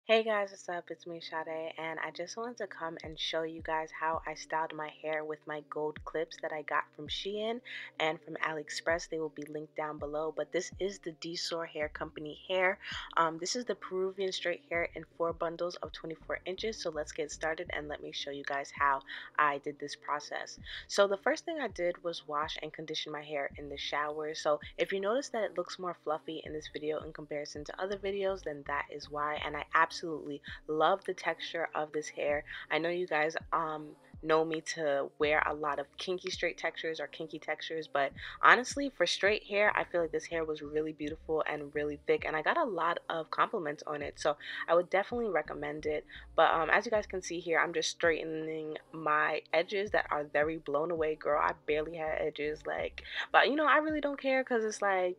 Hey guys, what's up? It's me, Sade, and I just wanted to come and show you guys how I styled my hair with my gold clips that I got from Shein and from AliExpress. They will be linked down below, but this is the DSoar Hair Company hair. This is the Peruvian straight hair in 4 bundles of 24 inches, so let's get started and let me show you guys how I did this process. So the first thing I did was wash and condition my hair in the shower. So if you notice that it looks more fluffy in this video in comparison to other videos, then that is why, and I absolutely love the texture of this hair. I know you guys know me to wear a lot of kinky straight textures or kinky textures, but honestly for straight hair I feel like this hair was really beautiful and really thick, and I got a lot of compliments on it, so I would definitely recommend it. But as you guys can see here, I'm just straightening my edges that are very blown away. Girl, I barely had edges, like, but I really don't care, because it's like,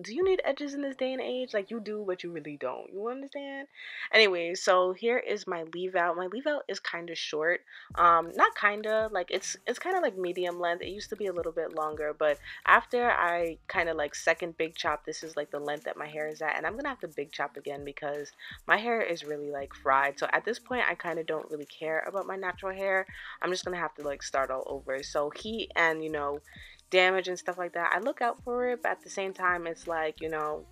do you need edges in this day and age? Like, you do, but you really don't. You understand? Anyway, so here is my leave out. My leave out is kind of short. Not kind of, like, it's kind of like medium length. It used to be a little bit longer, but after I kind of like second big chop, this is like the length that my hair is at, and I'm gonna have to big chop again because my hair is really like fried. So at this point I kind of don't really care about my natural hair. I'm just gonna have to like start all over. So heat and damage and stuff like that, I look out for it, but at the same time it's like,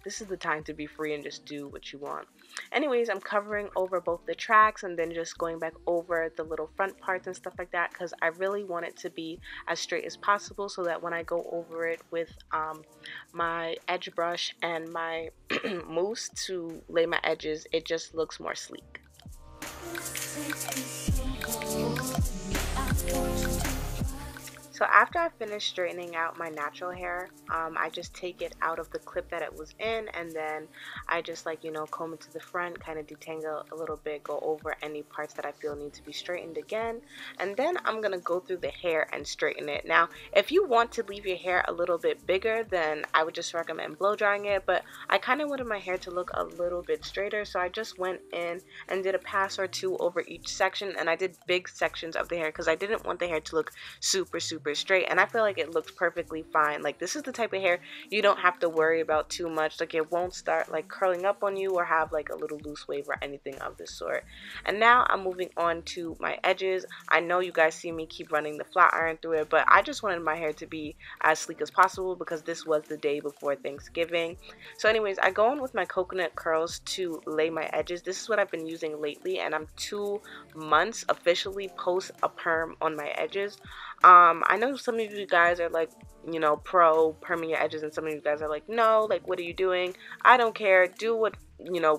this is the time to be free and just do what you want. Anyways, I'm covering over both the tracks and then just going back over the little front parts and stuff like that, because I really want it to be as straight as possible, so that when I go over it with my edge brush and my mousse to lay my edges, it just looks more sleek. So after I finish straightening out my natural hair, I just take it out of the clip that it was in, and then I just comb it to the front, kind of detangle a little bit, go over any parts that I feel need to be straightened again, and then I'm gonna go through the hair and straighten it. Now, if you want to leave your hair a little bit bigger, then I would just recommend blow drying it, but I kind of wanted my hair to look a little bit straighter, so I just went in and did a pass or two over each section, and I did big sections of the hair because I didn't want the hair to look super straight, and I feel like it looks perfectly fine. Like, this is the type of hair you don't have to worry about too much. Like, it won't start like curling up on you or have like a little loose wave or anything of this sort. And now I'm moving on to my edges. I know you guys see me keep running the flat iron through it, but I just wanted my hair to be as sleek as possible because this was the day before Thanksgiving. So anyways, I go in with my coconut curls to lay my edges. This is what I've been using lately, and I'm 2 months officially post a perm on my edges. I know some of you guys are like, pro perming your edges, and some of you guys are like, no, like, what are you doing? I don't care. Do what,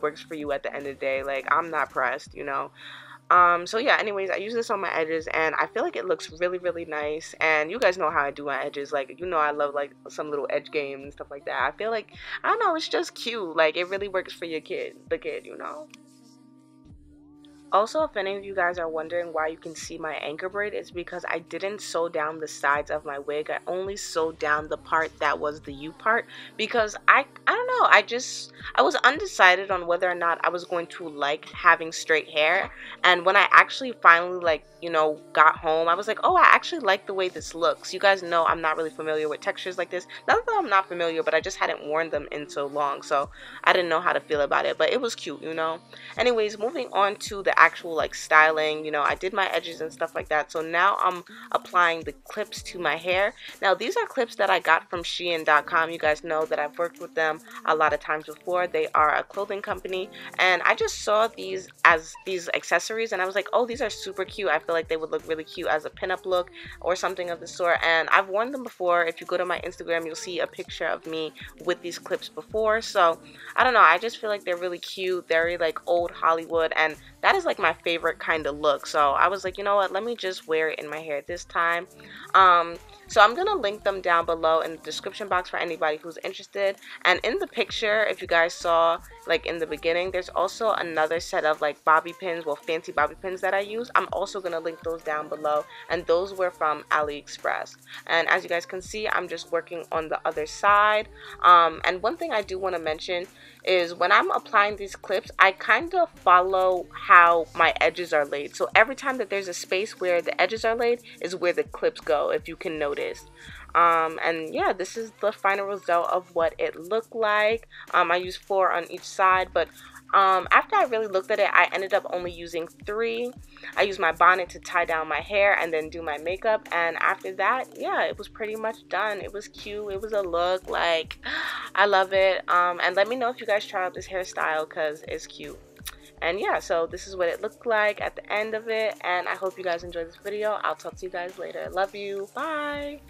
works for you at the end of the day. Like, I'm not pressed. So yeah, anyways, I use this on my edges, and I feel like it looks really nice. And you guys know how I do my edges. Like, I love like some little edge game and stuff like that. I feel like, I don't know, it's just cute. Like, it really works for your kid, the kid. Also, if any of you guys are wondering why you can see my anchor braid, it's because I didn't sew down the sides of my wig. I only sewed down the part that was the U part, because I don't know, I was undecided on whether or not I was going to like having straight hair. And when I actually finally got home, I was like, oh, I actually like the way this looks. You guys know I'm not really familiar with textures like this. Not that I'm not familiar, but I just hadn't worn them in so long, so I didn't know how to feel about it, but it was cute. Anyways, moving on to the actual like styling, I did my edges and stuff like that. So now I'm applying the clips to my hair. Now, these are clips that I got from Shein.com. You guys know that I've worked with them a lot of times before. They are a clothing company, and I just saw these as these accessories, and I was like, oh, these are super cute. I feel like they would look really cute as a pinup look or something of the sort, and I've worn them before. If you go to my Instagram, you'll see a picture of me with these clips before. So I don't know, I just feel like they're really cute, very like old Hollywood, and that is like my favorite kind of look. So I was like, you know what, let me just wear it in my hair this time. So I'm gonna link them down below in the description box for anybody who's interested. And in the picture, if you guys saw like in the beginning, there's also another set of like bobby pins, well, fancy bobby pins that I use. I'm also gonna link those down below, and those were from AliExpress. And as you guys can see, I'm just working on the other side. And one thing I do want to mention is when I'm applying these clips, I kind of follow how my edges are laid. So every time that there's a space where the edges are laid is where the clips go, if you can notice. And yeah, this is the final result of what it looked like. I used 4 on each side, but After I really looked at it, I ended up only using 3. I used my bonnet to tie down my hair and then do my makeup, and after that, yeah, it was pretty much done. It was cute. It was a look, like, I love it. And let me know if you guys try out this hairstyle because it's cute. And yeah, so this is what it looked like at the end of it, and I hope you guys enjoyed this video. I'll talk to you guys later. Love you. Bye.